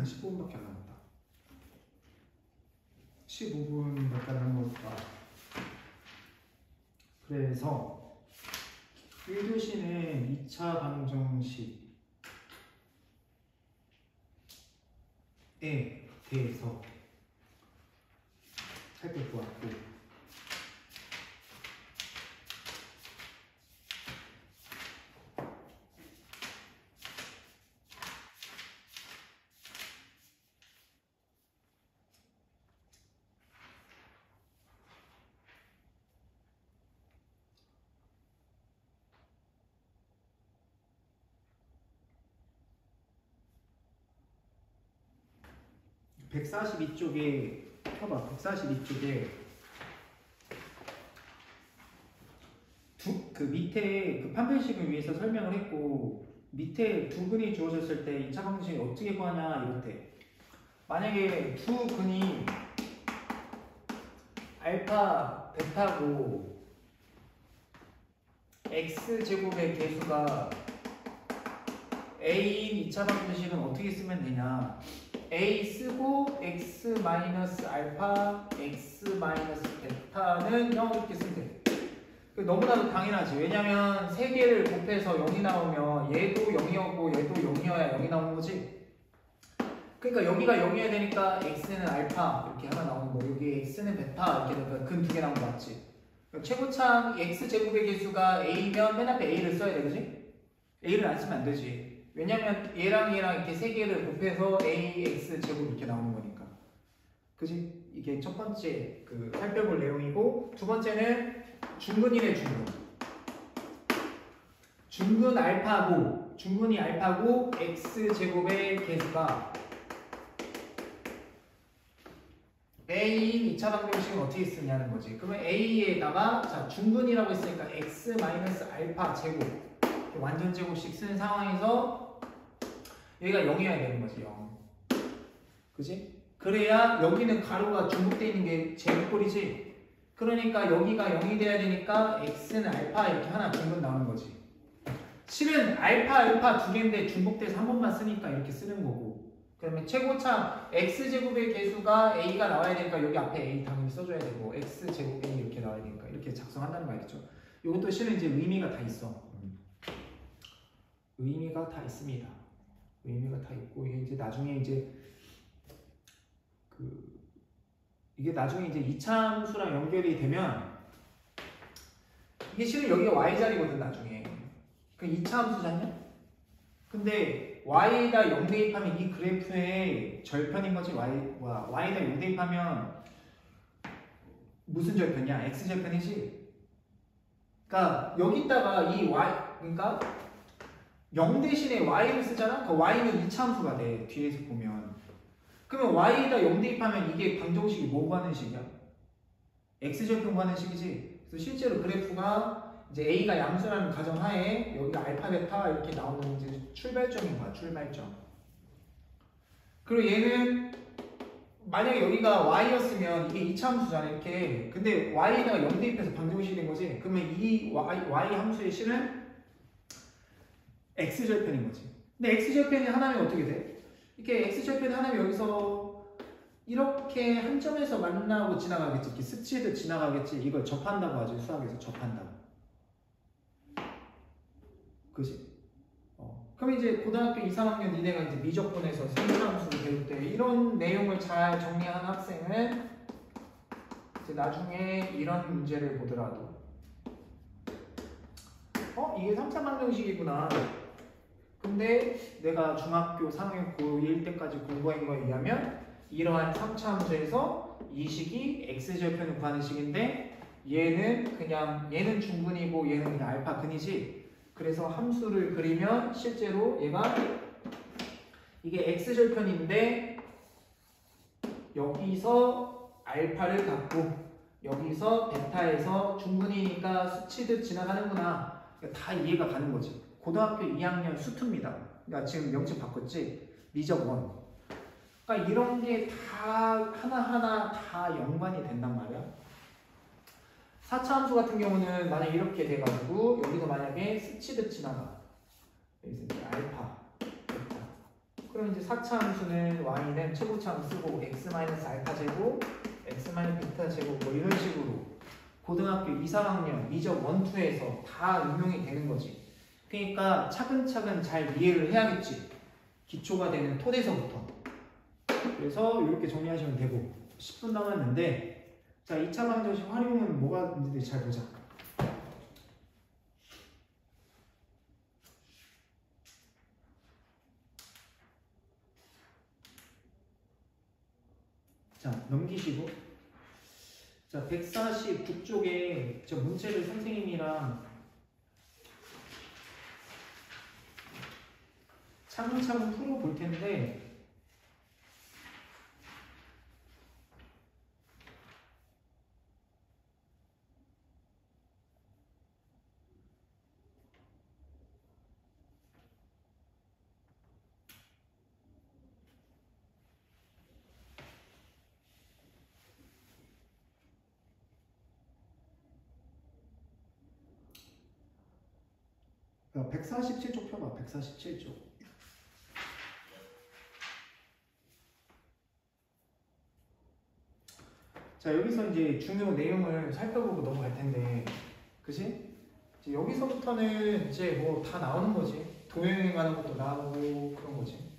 15분밖에 안 남았다. 15분밖에 안 남았다. 그래서 1교시는 2차 방정식에 대해서 살펴보았고, 그 142쪽에 봐봐. 142쪽에 그 밑에 그 판별식을 위해서 설명을 했고, 밑에 두 근이 주어졌을 때 2차 방정식을 어떻게 구하냐 이렇대. 만약에 두 근이 알파, 베타고 x제곱의 개수가 a인 2차 방정식은 어떻게 쓰면 되냐. a 쓰고 x 마이너스 알파, x 마이너스 베타는 0 이렇게 쓰면 돼. 너무나도 당연하지. 왜냐면 세 개를 곱해서 0이 나오면 얘도 0이었고 얘도 0이어야 0이 나오는 거지. 그러니까 여기가 0이어야 되니까 x는 알파 이렇게 하나 나오는 거, 여기 x는 베타 이렇게 되니까 근 두 개 나온 거 맞지. 최고창 x제곱의 개수가 a면 맨 앞에 a를 써야 돼, 그지? a를 안 쓰면 안 되지. 왜냐면 얘랑 이렇게 세 개를 곱해서 ax 제곱 이렇게 나오는 거니까, 그지? 이게 첫 번째 그 살펴볼 내용이고, 두 번째는 중근이네. 중근 알파고, 중근이 알파고 x제곱의 개수가 a인 2차 방정식은 어떻게 쓰냐는 거지. 그러면 a에다가 자 중근이라고 했으니까 x 마이너스 알파 제곱 완전 제곱씩 쓰는 상황에서 여기가 0이어야 되는 거지. 0. 그지? 그래야 여기는 가로가 중복되어 있는 게 제일 꼴이지. 그러니까 여기가 0이 돼야 되니까 x는 알파 이렇게 하나 중근 나오는 거지. 실은 알파 두 개인데 중복돼서 한 번만 쓰니까 이렇게 쓰는 거고, 그러면 최고차 x제곱의 개수가 a가 나와야 되니까 여기 앞에 a 당연히 써줘야 되고, x제곱 a 이렇게 나와야 되니까 이렇게 작성한다는 거 알겠죠? 이것도 실은 이제 의미가 다 있어. 의미가 다 있습니다. 의미가 다 있고, 이게 이제 나중에 이제 이게 나중에 이제 이차함수랑 연결이 되면 이게 실은 여기가 y자리거든 나중에. 그 이차함수잖냐? 근데 y에다 0 대입하면 이 그래프의 절편인 거지. y에다 0 대입하면 무슨 절편이야? x절편이지. 그러니까 여기다가 이 y, 그러니까 0 대신에 y를 쓰잖아? 그 y는 이차함수가 돼, 뒤에서 보면. 그러면 y에다 0 대입하면 이게 방정식이 뭐 구하는 식이야? x절편 구하는 식이지. 그래서 실제로 그래프가 이제 a가 양수라는 가정하에 여기가 알파, 베타 이렇게 나오는 이제 출발점인 거야, 출발점. 그리고 얘는 만약에 여기가 y였으면 이게 이차함수잖아, 이렇게. 근데 y에다가 0 대입해서 방정식이 된 거지. 그러면 이 y 함수의 실은 x절편인 거지. 근데 x절편이 하나면 어떻게 돼? 이렇게 x절편이 하나면 여기서 이렇게 한 점에서 만나고 지나가겠지. 이렇게 스치듯 지나가겠지. 이걸 접한다고 하죠, 수학에서. 접한다고. 그지? 그럼 이제 고등학교 2, 3학년 니네가 이제 미적분에서 생산함수를 배울 때 이런 내용을 잘 정리한 학생은 이제 나중에 이런 문제를 보더라도 이게 3차 방정식이구나. 근데 내가 중학교 3학년 고1 때까지 공부한 거에 의하면 이러한 3차 함수에서 이 식이 x절편을 구하는 식인데 얘는 중근이고 얘는 그냥 알파 근이지. 그래서 함수를 그리면 실제로 얘가 이게 x절편인데 여기서 알파를 갖고 여기서 베타에서 중근이니까 스치듯 지나가는구나. 그러니까 다 이해가 가는 거지. 고등학교 2학년 수투입니다. 그러니까 지금 명칭 바꿨지? 미적원. 그러니까 이런 게 다 하나하나 다 연관이 된단 말이야. 4차 함수 같은 경우는 만약 이렇게 돼가지고 여기서 만약에 스치듯 지나가. 여기서 이제 알파, 베타. 그럼 이제 4차 함수는 y는 최고차 함수 쓰고 x-알파 제곱, x-베타 제곱 뭐 이런 식으로 고등학교 2, 4학년 미적 1, 2에서 다 응용이 되는 거지. 그러니까 차근차근 잘 이해를 해야겠지. 기초가 되는 토대서부터. 그래서 이렇게 정리하시면 되고 10분 남았는데 자 2차 방정식 활용은 뭐가 있는지 잘 보자. 자 넘기시고 자 149쪽에 저 문제를 선생님이랑 차근차근 풀어볼 텐데 자, 147쪽 펴봐. 147쪽. 자 여기서 이제 중요 내용을 살펴보고 넘어갈 텐데, 그지? 이제 여기서부터는 이제 뭐 다 나오는 거지. 도형에 관한 것도 나오고 그런 거지.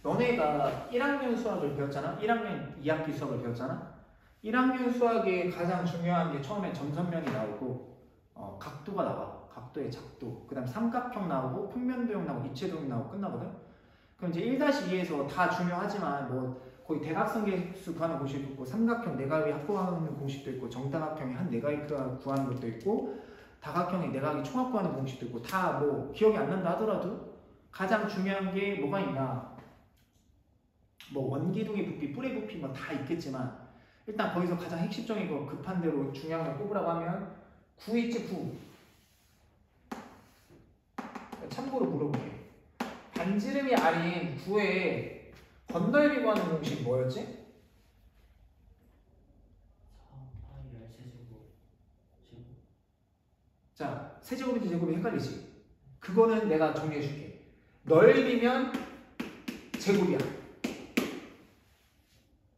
너네가 1학년 수학을 배웠잖아. 1학년 2학기 수학을 배웠잖아. 1학년 수학에 가장 중요한 게 처음에 점선면이 나오고 각도가 나와. 각도의 작도. 그 다음 삼각형 나오고 평면도형 나오고 입체도형 나오고 끝나거든. 그럼 이제 1-2에서 다 중요하지만 뭐 거의 대각선계수 구하는 공식도 있고 삼각형 내각이 합구하는 공식도 있고 정다각형이 한 내각이 구하는 것도 있고 다각형의 내각이 총합 구하는 공식도 있고 다 뭐 기억이 안 난다 하더라도 가장 중요한 게 뭐가 있나, 뭐 원기둥의 부피, 뿔의 부피 뭐 다 있겠지만 일단 거기서 가장 핵심적이고 급한 대로 중요한 걸 꼽으라고 하면 9 있지 9. 참고로 물어볼게. 반지름이 R인 9에 건널비 구하는 공식 뭐였지? 4파이 R 세제곱 제곱. 자, 세제곱인지 제곱이 헷갈리지? 그거는 내가 정리해줄게. 넓이면 제곱이야.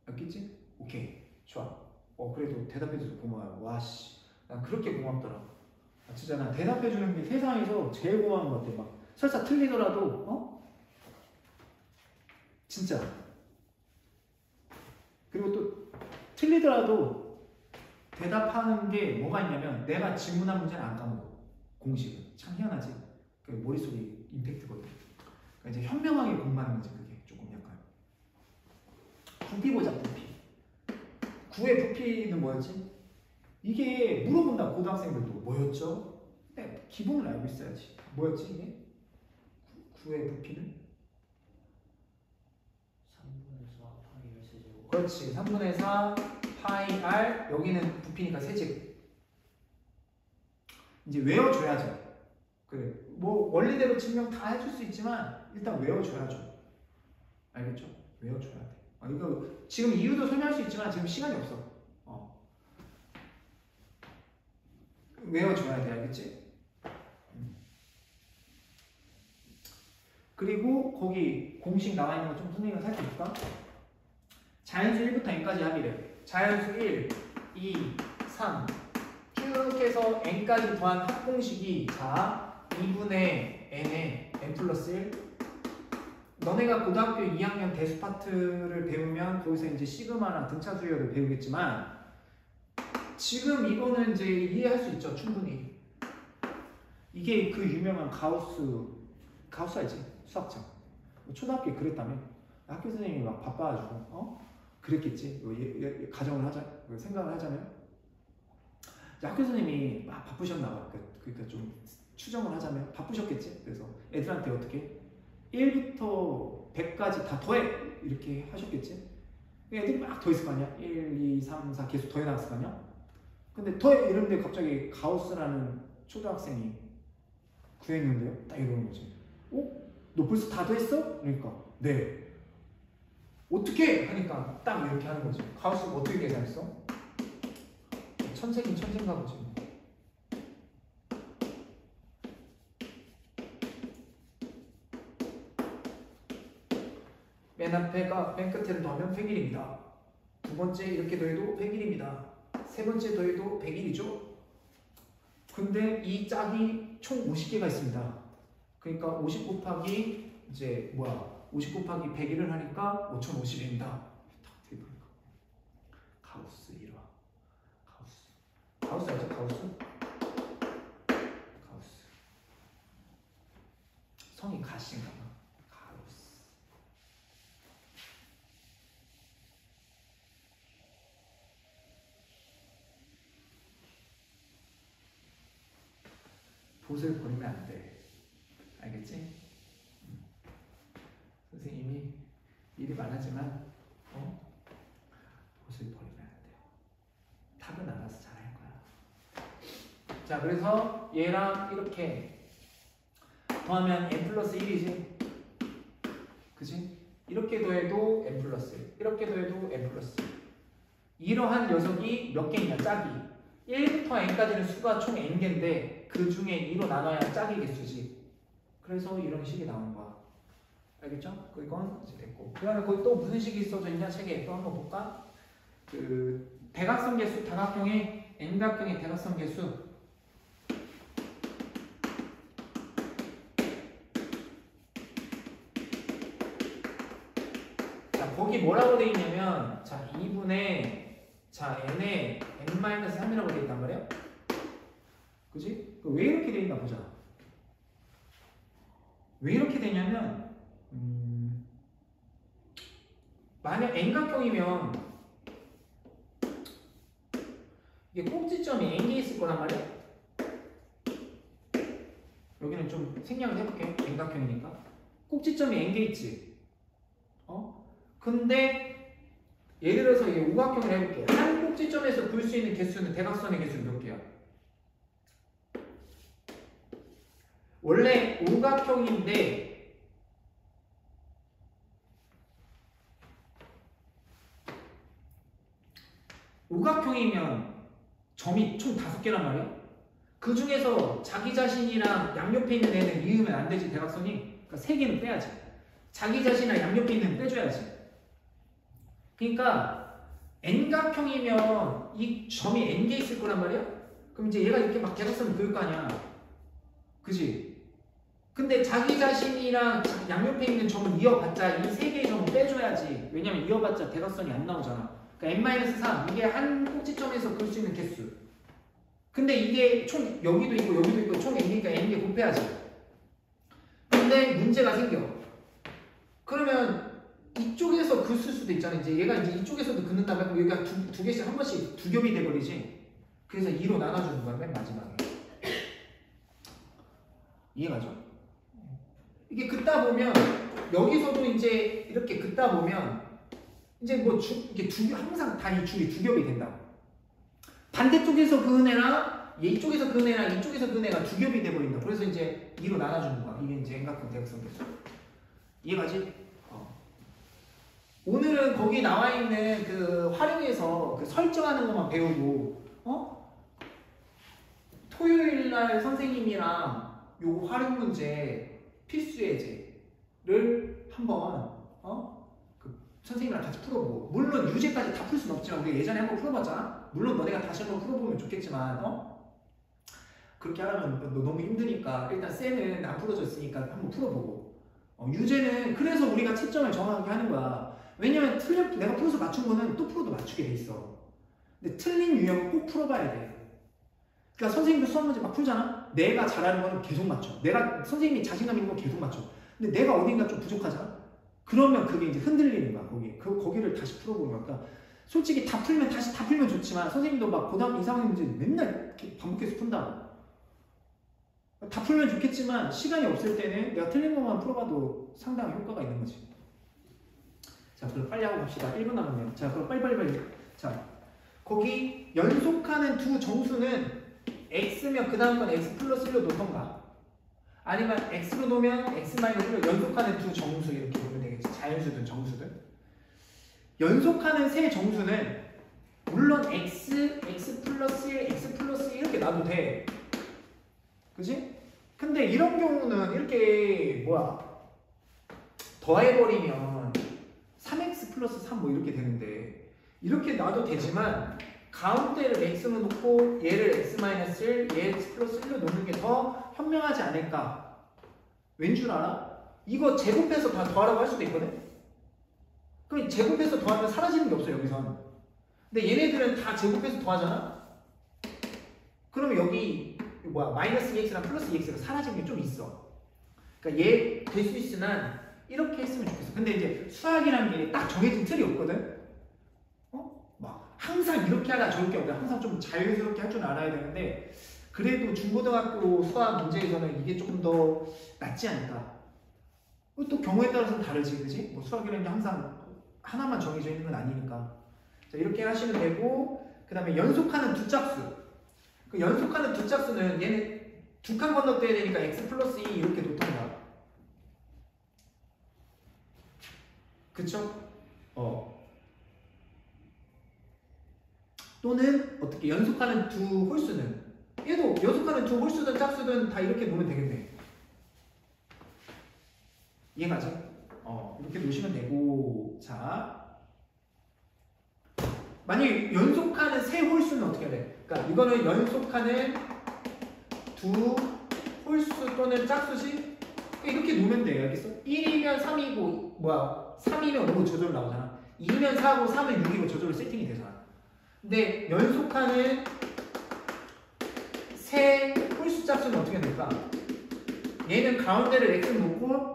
알겠지? 오케이. 좋아. 그래도 대답해줘서 고마워요. 와씨. 난 그렇게 고맙더라. 진짜 난 대답해주는 게 세상에서 제일 고마운 것 같아. 막 설사 틀리더라도 진짜. 그리고 또 틀리더라도 대답하는 게 뭐가 있냐면 내가 질문한 문제는 안 까먹어. 공식은. 참 희한하지? 그 머릿속에 임팩트거든. 그러니까 이제 현명하게 공부하는 거지. 그게 조금 약간. 부피 보자. 부피. 9의 부피는 뭐였지? 이게 물어본다. 고등학생들도 뭐였죠? 근데 기본을 알고 있어야지. 뭐였지 이게? 9의 부피는? 3분의 4 파이 R 세제곱. 그렇지. 3분의 4 파이 R. 여기는 부피니까 세제곱. 이제 외워줘야죠. 그래. 뭐 원리대로 증명 다 해줄 수 있지만 일단 외워줘야죠. 알겠죠? 외워줘야 돼. 이거 지금 이유도 설명할 수 있지만 지금 시간이 없어. 외워줘야 돼. 알겠지? 그리고 거기 공식 나와 있는 거 좀 선생님이 살펴볼까? 자연수 1부터 n까지 합의래. 자연수 1, 2, 3 쭉 해서 n까지 더한 합공식이 자 2분의 n에 n 플러스 1. 너네가 고등학교 2학년 대수 파트를 배우면 거기서 이제 시그마랑 등차 수열을 배우겠지만 지금 이거는 이제 이해할 수 있죠. 충분히. 이게 그 유명한 가우스 알지? 수학자. 초등학교에 그랬다며. 학교 선생님이 막 바빠가지고 그랬겠지. 가정을 하자, 생각을 하자면 학교 선생님이 막 바쁘셨나 봐. 그러니까 좀 추정을 하자면 바쁘셨겠지. 그래서 애들한테 어떻게 1부터 100까지 다 더해 이렇게 하셨겠지. 애들이 막 더했을 거 아니야. 1, 2, 3, 4 계속 더해 나갔을 거 아니야. 근데 더해 이러는데 갑자기 가우스라는 초등학생이 구했는데요. 딱 이러는 거지. 너 벌써 다 더했어? 그러니까 네. 어떻게? 하니까 딱 이렇게 하는 거지. 가우스가 어떻게 계산했어? 천재긴 천재인가 보지. 맨 앞에가 맨 끝에를 더하면 100일입니다. 두 번째 이렇게 더해도 100일입니다. 세 번째 더해도 100일이죠. 근데 이 짝이 총 50개가 있습니다. 그러니까 50 곱하기 이제 50 곱하기 100일을 하니까 5050입니다. 딱 대보니까 가우스 이루어. 가우스 알죠? 가우스? 성이 가시인가 봐. 가우스. 봇을 버리면 안 돼. 알겠지? 선생님이 일이 많았지만 봇을 버리면 안 돼. 답은 알아서 잘할 거야. 자, 그래서 얘랑 이렇게 더하면 n 플러스 1이지? 그지? 이렇게 더해도 n 플러스 1, 이렇게 더해도 n 플러스 1. 이러한 녀석이 몇 개있냐? 짝이 1부터 n까지는 수가 총 n개인데 그 중에 2로 나눠야 짝이 개수지. 그래서 이런 식이 나오는 거야. 알겠죠? 이건 이제 됐고, 그 다음에 거기 또 무슨 식이 써져 있냐? 책에 또 한번 볼까? 그 대각선 개수, 다각형의 n각형의 대각선 개수. 거기 뭐라고 돼 있냐면, 자, 2분의 n에 n-3이라고 돼 있단 말이야. 그지? 왜 이렇게 돼 있나 보자. 왜 이렇게 되냐면, 만약 n각형이면 이게 꼭지점이 n개 있을 거란 말이야. 여기는 좀 생략을 해볼게. n각형이니까 꼭지점이 n개 있지. 근데 예를 들어서 이게 오각형을 해볼게. 한 꼭지점에서 볼 수 있는 개수는 대각선의 개수는 몇 개야? 원래 오각형인데 오각형이면 점이 총 5개란 말이야. 그 중에서 자기 자신이랑 양옆에 있는 애는 이으면 안 되지. 대각선이. 그러니까 3개는 빼야지. 자기 자신이랑 양옆에 있는 애는 빼줘야지. 그러니까 n각형이면 이 점이 n개 있을 거란 말이야? 그럼 이제 얘가 이렇게 막 대각선을 그을 거 아니야. 그지? 근데 자기 자신이랑 양옆에 있는 점은 이어봤자 이 3개의 점은 빼줘야지. 왜냐면 이어봤자 대각선이 안 나오잖아. 그러니까 n-3 이게 한 꼭지점에서 그을 수 있는 개수. 근데 이게 총 여기도 있고 여기도 있고 총 n이니까 n개 곱해야지. 근데 문제가 생겨. 그러면 이쪽에서 글 쓸 수도 있잖아. 이제 얘가 이제 이쪽에서도 긋는다면 그럼 여기가 두 개씩 한 번씩 두 겹이 돼버리지. 그래서 2로 나눠주는 거야. 맨 마지막에. 이해가죠? 이게 긋다 보면 여기서도 이제 이렇게 긋다 보면 이제 뭐 이게 항상 다 이 줄이 두 겹이 된다고. 반대쪽에서 그은 애랑 이쪽에서 그은 애랑 이쪽에서 그은 애가 두 겹이 돼버린다. 그래서 이제 2로 나눠주는 거야. 이게 이제 n각형 대각선 개수. 이해가지? 오늘은 거기 나와 있는 그 활용해서 그 설정하는 것만 배우고, 토요일날 선생님이랑 요 활용 문제 필수 예제를 한번 그 선생님이랑 같이 풀어보고, 물론 유제까지 다 풀 수는 없지만 우리 예전에 한번 풀어봤잖아. 물론 너네가 다시 한번 풀어보면 좋겠지만 그렇게 하려면 너무 힘드니까 일단 쌤은 안 풀어줬으니까 한번 풀어보고, 유제는 그래서 우리가 채점을 정확하게 하는 거야. 왜냐면 내가 풀어서 맞춘 거는 또 풀어도 맞추게 돼 있어. 근데 틀린 유형은 꼭 풀어봐야 돼. 그러니까 선생님도 수학 문제 막 풀잖아? 내가 잘하는 거는 계속 맞춰. 내가 선생님이 자신감 있는 거 계속 맞춰. 근데 내가 어딘가 좀 부족하잖아? 그러면 그게 이제 흔들리는 거야. 거기를 다시 풀어보는 거야. 그러니까 솔직히 다 풀면 좋지만 선생님도 막 고등학교 이상학 문제 맨날 이렇게 반복해서 푼다고. 다 풀면 좋겠지만 시간이 없을 때는 내가 틀린 것만 풀어봐도 상당히 효과가 있는 거지. 자, 그럼 빨리 하고 갑시다. 1분 남았네요. 자, 그럼 빨리. 자, 거기 연속하는 두 정수는 x면 그 다음 건 x 플러스 1로 놓던가, 아니면 x로 놓으면 x 마이너스 1로 연속하는 두 정수 이렇게 보면 되겠지. 자연수든 정수든. 연속하는 세 정수는 물론 x 플러스 1, x 플러스 1 이렇게 놔도 돼. 그지? 근데 이런 경우는 이렇게 더해버리면 x 플러스 3 뭐 이렇게 되는데 이렇게 놔도 되지만 가운데를 x로 놓고 얘를 x 마이너스 1, 얘 x 플러스 1로 놓는 게 더 현명하지 않을까? 왠 줄 알아? 이거 제곱해서 다 더하라고 할 수도 있거든? 그럼 제곱해서 더하면 사라지는 게 없어 여기선. 근데 얘네들은 다 제곱해서 더하잖아? 그러면 여기 뭐야 마이너스 2x랑 플러스 2x가 사라지는 게 좀 있어. 그러니까 얘 될 수 있으나 이렇게 했으면 좋겠어. 근데 이제 수학이라는 게 딱 정해진 틀이 없거든? 막 항상 이렇게 하라 저렇게 하라 항상 좀 자유스럽게 할 줄 알아야 되는데 그래도 중고등학교 수학 문제에서는 이게 조금 더 낫지 않을까? 또 경우에 따라서는 다르지, 그지? 뭐 수학이라는 게 항상 하나만 정해져 있는 건 아니니까. 자, 이렇게 하시면 되고, 그 다음에 연속하는 두 짝수. 그 연속하는 두 짝수는 얘는 두 칸 건너뛰어야 되니까 x 플러스 2 이렇게 놓던가. 그쵸? 또는 어떻게 연속하는 두 홀수는 얘도 연속하는 두 홀수든 짝수든 다 이렇게 놓으면 되겠네. 이해가지? 이렇게 놓으시면 되고, 자 만약에 연속하는 세 홀수는 어떻게 해야 돼? 그러니까 이거는 연속하는 두 홀수 또는 짝수지? 이렇게 놓으면 돼. 알겠어? 1이면 3이고 뭐야 3이면 5 저절로 나오잖아. 2면 4고 3은 6이고 저절로 세팅이 되잖아. 근데 연속하는 세 홀수 짝수는 어떻게 될까? 얘는 가운데를 x 놓고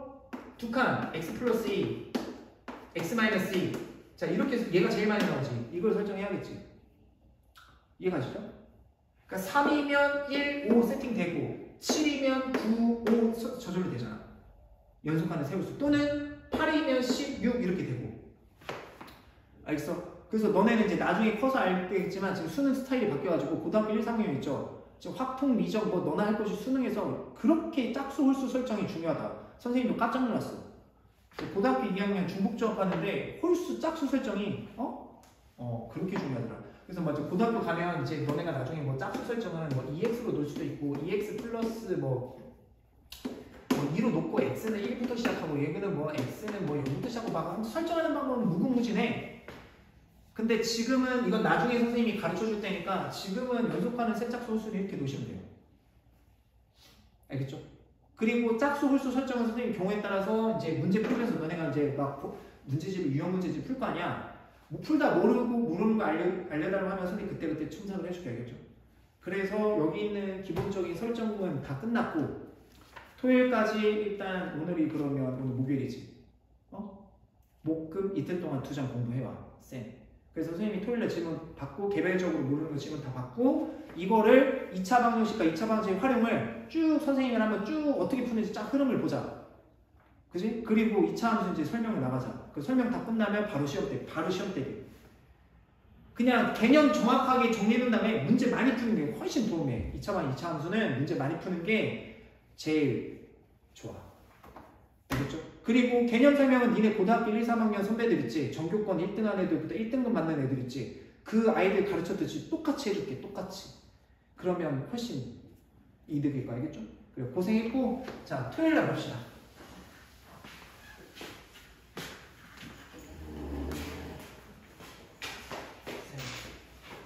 두 칸 x 플러스 2 x 마이너스 2 자 이렇게 해서 얘가 제일 많이 나오지. 이걸 설정해야겠지. 이해가시죠? 그러니까 3이면 1, 5 세팅되고 7이면 9, 5 저절로 되잖아. 연속하는 세 홀수 또는 8이면 10, 6 이렇게 되고 알겠어? 그래서 너네는 이제 나중에 커서 알겠지만 지금 수능 스타일이 바뀌어가지고 고등학교 1, 3학년 있죠? 지금 확통, 미적 뭐 너나 할 것이 수능에서 그렇게 짝수 홀수 설정이 중요하다. 선생님도 깜짝 놀랐어. 고등학교 2학년 중복적 하는데 홀수 짝수 설정이 그렇게 중요하더라. 그래서 맞아 고등학교 가면 이제 너네가 나중에 뭐 짝수 설정은 뭐 2x로 놓을 수도 있고 2x 플러스 뭐 2로 놓고 x는 1부터 시작하고 얘는 뭐 x는 뭐 0부터 시작하고 막 설정하는 방법은 무궁무진해. 근데 지금은 이건 나중에 선생님이 가르쳐 줄 테니까 지금은 연속하는 세 짝수 홀수를 이렇게 놓으시면 돼요. 알겠죠? 그리고 짝수 홀수 설정은 선생님 경우에 따라서 이제 문제 풀면서 너네가 이제 막 문제집을 유형 문제집 풀 거 아니야. 뭐 풀다 모르는 거 알려달라고 하면 선생님 그때그때 첨삭을 해줄게. 알겠죠? 그래서 여기 있는 기본적인 설정은 다 끝났고 토요일까지 일단 오늘이 그러면 오늘 목요일이지. 목금 이틀 동안 2장 공부해와. 쌤. 그래서 선생님이 토요일에 질문 받고 개별적으로 모르는 거 질문 다 받고 이거를 2차 방정식과 2차 방정식 활용을 쭉 선생님이 한번 쭉 어떻게 푸는지 쫙 흐름을 보자. 그지? 그리고 2차 함수 이제 설명을 나가자. 그 설명 다 끝나면 바로 시험 때 바로 시험 대비. 그냥 개념 정확하게 정리해놓은 다음에 문제 많이 푸는 게 훨씬 도움해. 2차 방 2차 함수는 문제 많이 푸는 게 제일 좋아. 알겠죠? 그리고 개념 설명은 니네 고등학교 1, 3학년 선배들 있지? 전교권 1등 한 애들부터 1등급 맞는 애들 있지? 그 아이들 가르쳤듯이 똑같이 해줄게. 똑같이. 그러면 훨씬 이득일 거 알겠죠? 그래 고생했고 자 토요일날 봅시다. 쌤,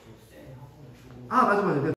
저 쌤 학원 주고 아 맞아.